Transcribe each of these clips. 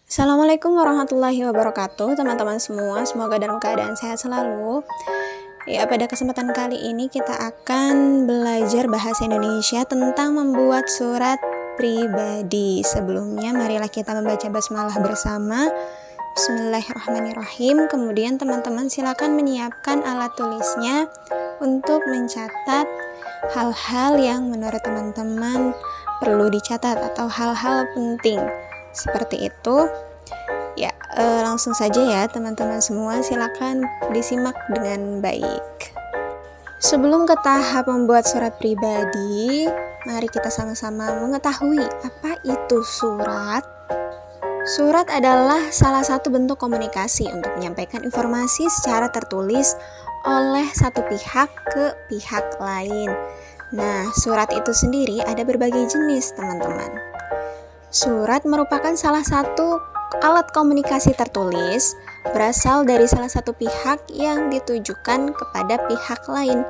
Assalamualaikum warahmatullahi wabarakatuh, teman-teman semua. Semoga dalam keadaan sehat selalu. Ya, pada kesempatan kali ini kita akan belajar bahasa Indonesia tentang membuat surat pribadi. Sebelumnya, marilah kita membaca basmalah bersama. Bismillahirrahmanirrahim. Kemudian teman-teman silakan menyiapkan alat tulisnya untuk mencatat hal-hal yang menurut teman-teman perlu dicatat atau hal-hal penting. Seperti itu. Ya, langsung saja ya teman-teman semua, silakan disimak dengan baik. Sebelum ke tahap membuat surat pribadi, mari kita sama-sama mengetahui apa itu surat. Surat adalah salah satu bentuk komunikasi untuk menyampaikan informasi secara tertulis oleh satu pihak ke pihak lain. Nah, surat itu sendiri ada berbagai jenis, teman-teman. Surat merupakan salah satu alat komunikasi tertulis berasal dari salah satu pihak yang ditujukan kepada pihak lain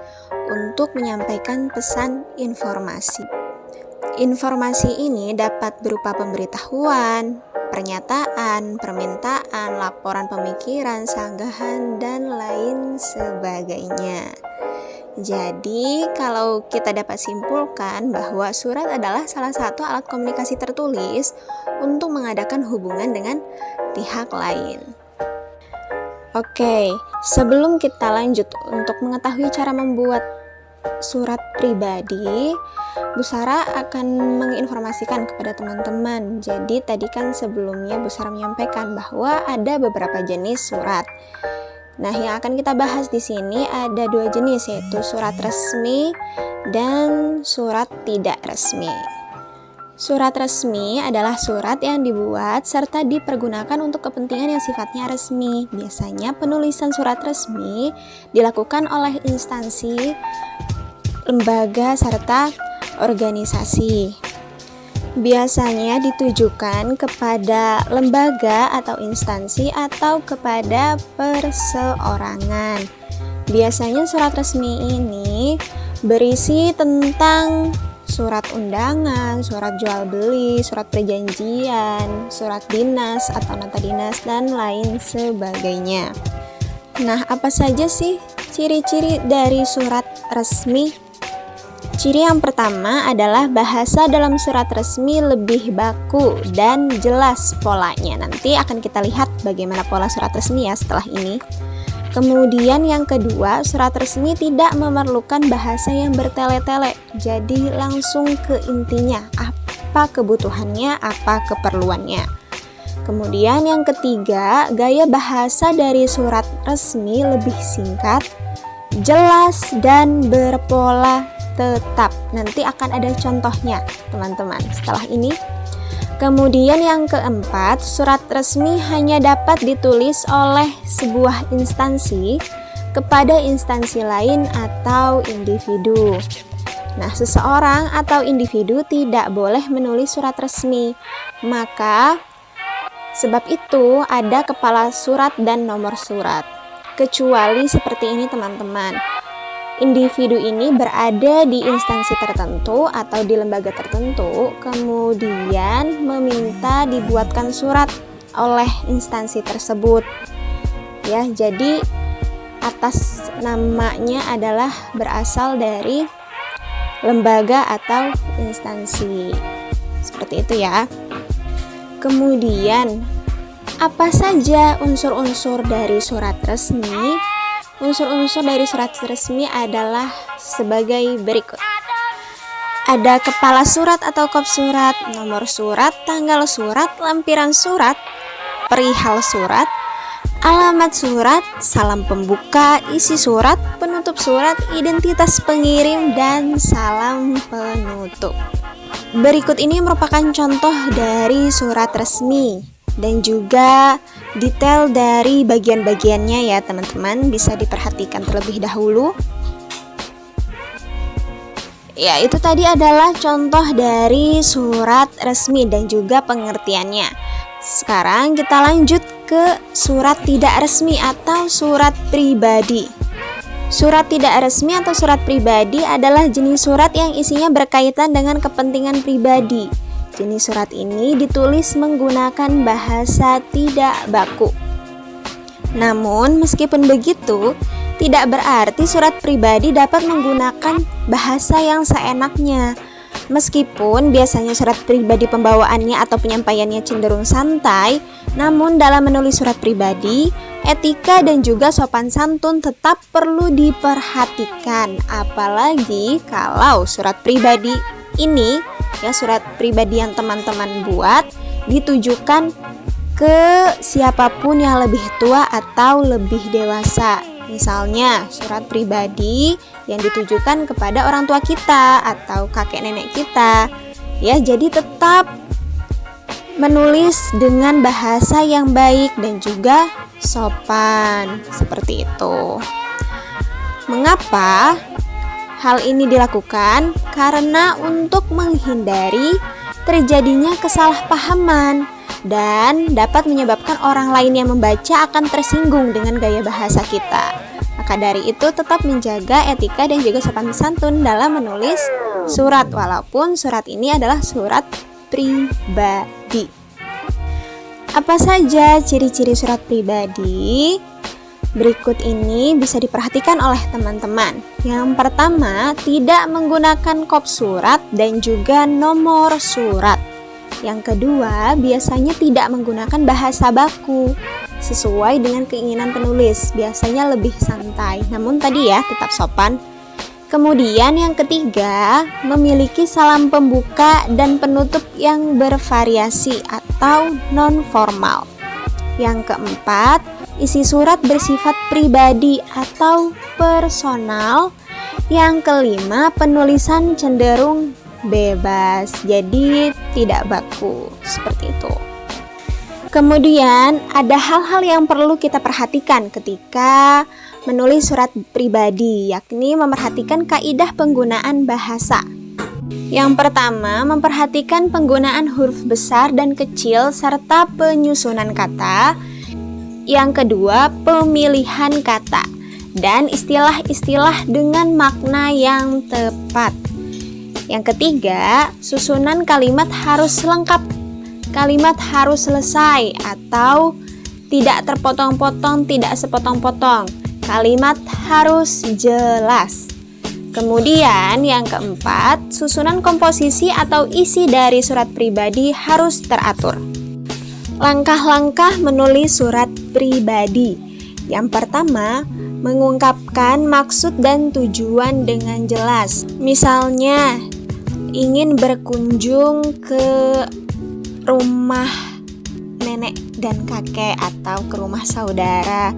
untuk menyampaikan pesan informasi. Informasi ini dapat berupa pemberitahuan, pernyataan, permintaan, laporan pemikiran, sanggahan, dan lain sebagainya. Jadi, kalau kita dapat simpulkan bahwa surat adalah salah satu alat komunikasi tertulis untuk mengadakan hubungan dengan pihak lain. Oke, sebelum kita lanjut untuk mengetahui cara membuat surat pribadi, Bu Sara akan menginformasikan kepada teman-teman. Jadi, tadi kan sebelumnya Bu Sara menyampaikan bahwa ada beberapa jenis surat. Nah, yang akan kita bahas di sini ada dua jenis, yaitu surat resmi dan surat tidak resmi. Surat resmi adalah surat yang dibuat serta dipergunakan untuk kepentingan yang sifatnya resmi. Biasanya penulisan surat resmi dilakukan oleh instansi, lembaga, serta organisasi. Biasanya ditujukan kepada lembaga atau instansi atau kepada perseorangan. Biasanya surat resmi ini berisi tentang surat undangan, surat jual beli, surat perjanjian, surat dinas atau nota dinas, dan lain sebagainya. Nah, apa saja sih ciri-ciri dari surat resmi? Ciri yang pertama adalah bahasa dalam surat resmi lebih baku dan jelas polanya. Nanti akan kita lihat bagaimana pola surat resmi ya setelah ini. Kemudian yang kedua, surat resmi tidak memerlukan bahasa yang bertele-tele. Jadi langsung ke intinya, apa kebutuhannya, apa keperluannya. Kemudian yang ketiga, gaya bahasa dari surat resmi lebih singkat, jelas, dan berpola tetap. Nanti akan ada contohnya teman-teman setelah ini. Kemudian yang keempat, surat resmi hanya dapat ditulis oleh sebuah instansi kepada instansi lain atau individu. Nah, seseorang atau individu tidak boleh menulis surat resmi. Maka sebab itu ada kepala surat dan nomor surat. Kecuali seperti ini teman-teman. Individu ini berada di instansi tertentu atau di lembaga tertentu, kemudian meminta dibuatkan surat oleh instansi tersebut. Ya, jadi atas namanya adalah berasal dari lembaga atau instansi. Seperti itu ya. Kemudian, apa saja unsur-unsur dari surat resmi? Unsur-unsur dari surat resmi adalah sebagai berikut. Ada kepala surat atau kop surat, nomor surat, tanggal surat, lampiran surat, perihal surat, alamat surat, salam pembuka, isi surat, penutup surat, identitas pengirim, dan salam penutup. Berikut ini merupakan contoh dari surat resmi dan juga detail dari bagian-bagiannya ya teman-teman, bisa diperhatikan terlebih dahulu. Ya, itu tadi adalah contoh dari surat resmi dan juga pengertiannya. Sekarang kita lanjut ke surat tidak resmi atau surat pribadi. Surat tidak resmi atau surat pribadi adalah jenis surat yang isinya berkaitan dengan kepentingan pribadi. Jenis surat ini ditulis menggunakan bahasa tidak baku. Namun, meskipun begitu, tidak berarti surat pribadi dapat menggunakan bahasa yang seenaknya. Meskipun biasanya surat pribadi pembawaannya atau penyampaiannya cenderung santai, namun dalam menulis surat pribadi, etika dan juga sopan santun tetap perlu diperhatikan. Apalagi kalau surat pribadi ini, ya surat pribadi yang teman-teman buat, ditujukan ke siapapun yang lebih tua atau lebih dewasa. Misalnya surat pribadi yang ditujukan kepada orang tua kita atau kakek nenek kita. Ya, jadi tetap menulis dengan bahasa yang baik dan juga sopan, seperti itu. Mengapa hal ini dilakukan? Karena untuk menghindari terjadinya kesalahpahaman dan dapat menyebabkan orang lain yang membaca akan tersinggung dengan gaya bahasa kita. Maka dari itu tetap menjaga etika dan juga sopan santun dalam menulis surat, walaupun surat ini adalah surat pribadi. Apa saja ciri-ciri surat pribadi? Berikut ini bisa diperhatikan oleh teman-teman. Yang pertama, tidak menggunakan kop surat dan juga nomor surat. Yang kedua, biasanya tidak menggunakan bahasa baku sesuai dengan keinginan penulis, biasanya lebih santai, namun tadi ya tetap sopan. Kemudian yang ketiga, memiliki salam pembuka dan penutup yang bervariasi atau non-formal. Yang keempat, isi surat bersifat pribadi atau personal. Yang kelima, penulisan cenderung bebas, jadi tidak baku, seperti itu. Kemudian ada hal-hal yang perlu kita perhatikan ketika menulis surat pribadi, yakni memperhatikan kaidah penggunaan bahasa. Yang pertama, memperhatikan penggunaan huruf besar dan kecil serta penyusunan kata. Yang kedua, pemilihan kata dan istilah-istilah dengan makna yang tepat. Yang ketiga, susunan kalimat harus lengkap, kalimat harus selesai atau tidak terpotong-potong, tidak sepotong-potong. Kalimat harus jelas. Kemudian yang keempat, susunan komposisi atau isi dari surat pribadi harus teratur. Langkah-langkah menulis surat pribadi. Yang pertama, mengungkapkan maksud dan tujuan dengan jelas. Misalnya, ingin berkunjung ke rumah nenek dan kakek atau ke rumah saudara,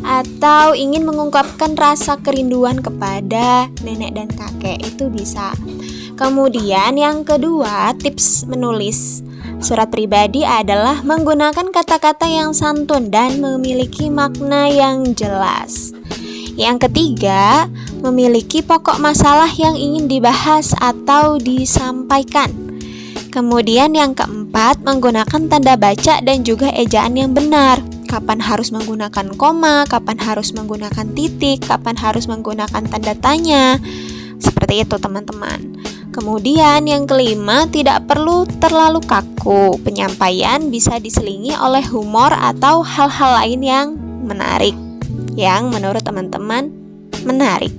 atau ingin mengungkapkan rasa kerinduan kepada nenek dan kakek, itu bisa. Kemudian yang kedua, tips menulis surat pribadi adalah menggunakan kata-kata yang santun dan memiliki makna yang jelas. Yang ketiga, memiliki pokok masalah yang ingin dibahas atau disampaikan. Kemudian yang keempat, menggunakan tanda baca dan juga ejaan yang benar. Kapan harus menggunakan koma, kapan harus menggunakan titik, kapan harus menggunakan tanda tanya. Seperti itu teman-teman. Kemudian yang kelima, tidak perlu terlalu kaku. Penyampaian bisa diselingi oleh humor atau hal-hal lain yang menarik, yang menurut teman-teman menarik.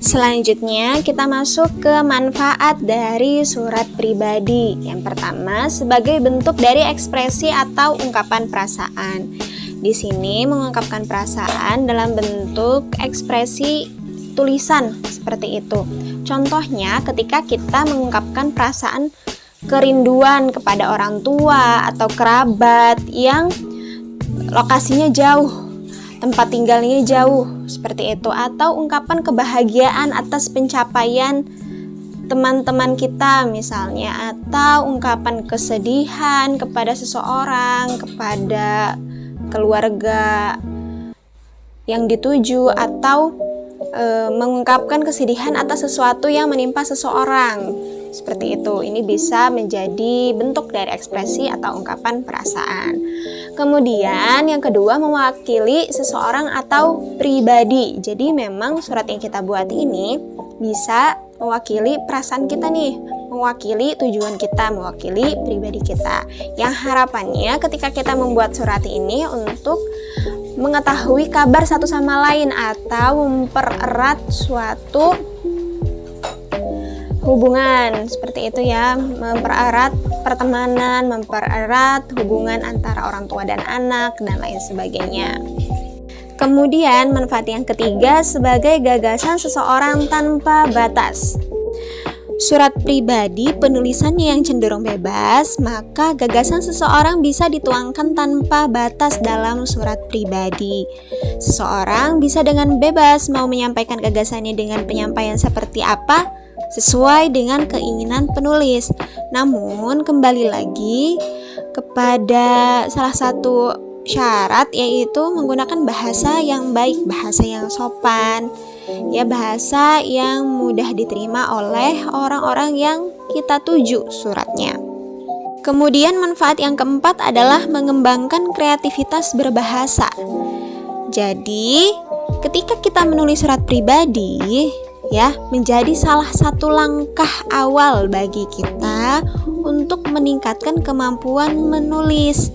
Selanjutnya kita masuk ke manfaat dari surat pribadi. Yang pertama, sebagai bentuk dari ekspresi atau ungkapan perasaan. Di sini mengungkapkan perasaan dalam bentuk ekspresi tulisan seperti itu. Contohnya ketika kita mengungkapkan perasaan kerinduan kepada orang tua atau kerabat yang lokasinya jauh, tempat tinggalnya jauh, seperti itu, atau ungkapan kebahagiaan atas pencapaian teman-teman kita misalnya, atau ungkapan kesedihan kepada seseorang, kepada keluarga yang dituju, atau mengungkapkan kesedihan atas sesuatu yang menimpa seseorang, seperti itu. Ini bisa menjadi bentuk dari ekspresi atau ungkapan perasaan. Kemudian yang kedua, mewakili seseorang atau pribadi. Jadi memang surat yang kita buat ini bisa mewakili perasaan kita nih, mewakili tujuan kita, mewakili pribadi kita. Yang harapannya ketika kita membuat surat ini untuk mengetahui kabar satu sama lain atau mempererat suatu hubungan, seperti itu ya, mempererat pertemanan, mempererat hubungan antara orang tua dan anak, dan lain sebagainya. Kemudian manfaat yang ketiga sebagai gagasan seseorang tanpa batas. Surat pribadi penulisannya yang cenderung bebas, maka gagasan seseorang bisa dituangkan tanpa batas dalam surat pribadi. Seseorang bisa dengan bebas mau menyampaikan gagasannya dengan penyampaian seperti apa, sesuai dengan keinginan penulis. Namun kembali lagi kepada salah satu syarat, yaitu menggunakan bahasa yang baik, bahasa yang sopan, ya, bahasa yang mudah diterima oleh orang-orang yang kita tuju suratnya. Kemudian manfaat yang keempat adalah mengembangkan kreativitas berbahasa. Jadi ketika kita menulis surat pribadi, ya, menjadi salah satu langkah awal bagi kita untuk meningkatkan kemampuan menulis.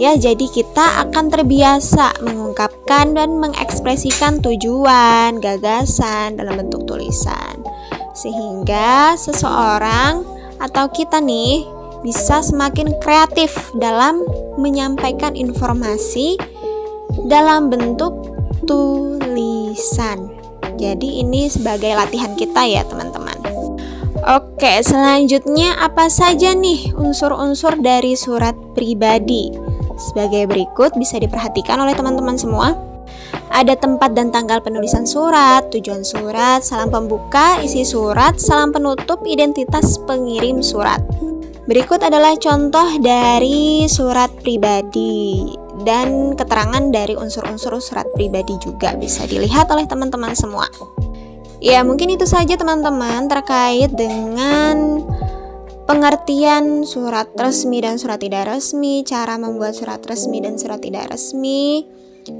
Ya, jadi kita akan terbiasa mengungkapkan dan mengekspresikan tujuan, gagasan dalam bentuk tulisan. Sehingga seseorang atau kita nih bisa semakin kreatif dalam menyampaikan informasi dalam bentuk tulisan. Jadi ini sebagai latihan kita ya teman-teman. Oke, selanjutnya apa saja nih unsur-unsur dari surat pribadi? Sebagai berikut bisa diperhatikan oleh teman-teman semua. Ada tempat dan tanggal penulisan surat, tujuan surat, salam pembuka, isi surat, salam penutup, identitas pengirim surat. Berikut adalah contoh dari surat pribadi dan keterangan dari unsur-unsur surat pribadi juga bisa dilihat oleh teman-teman semua. Ya, mungkin itu saja teman-teman terkait dengan pengertian surat resmi dan surat tidak resmi, cara membuat surat resmi dan surat tidak resmi,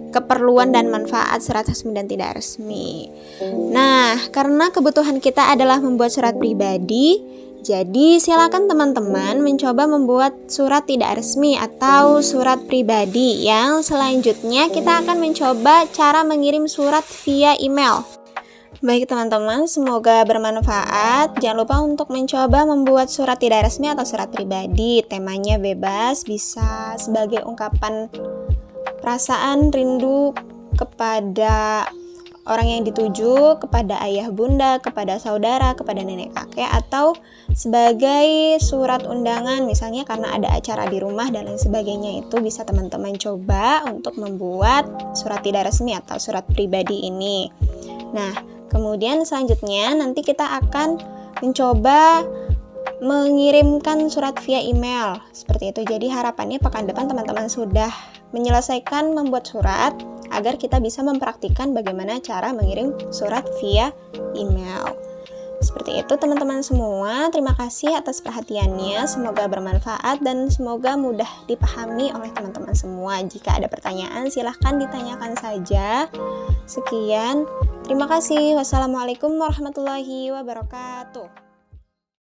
keperluan dan manfaat surat resmi dan tidak resmi. Nah, karena kebutuhan kita adalah membuat surat pribadi, jadi silakan teman-teman mencoba membuat surat tidak resmi atau surat pribadi. Yang selanjutnya kita akan mencoba cara mengirim surat via email. Baik teman-teman, semoga bermanfaat. Jangan lupa untuk mencoba membuat surat tidak resmi atau surat pribadi. Temanya bebas, bisa sebagai ungkapan perasaan rindu kepada orang yang dituju, kepada ayah bunda, kepada saudara, kepada nenek kakek, atau sebagai surat undangan misalnya karena ada acara di rumah dan lain sebagainya. Itu bisa teman-teman coba untuk membuat surat tidak resmi atau surat pribadi ini. Nah, kemudian selanjutnya nanti kita akan mencoba mengirimkan surat via email seperti itu. Jadi harapannya pekan depan teman-teman sudah menyelesaikan membuat surat agar kita bisa mempraktikkan bagaimana cara mengirim surat via email. Seperti itu teman-teman semua. Terima kasih atas perhatiannya. Semoga bermanfaat dan semoga mudah dipahami oleh teman-teman semua. Jika ada pertanyaan silahkan ditanyakan saja. Sekian. Terima kasih. Wassalamualaikum warahmatullahi wabarakatuh.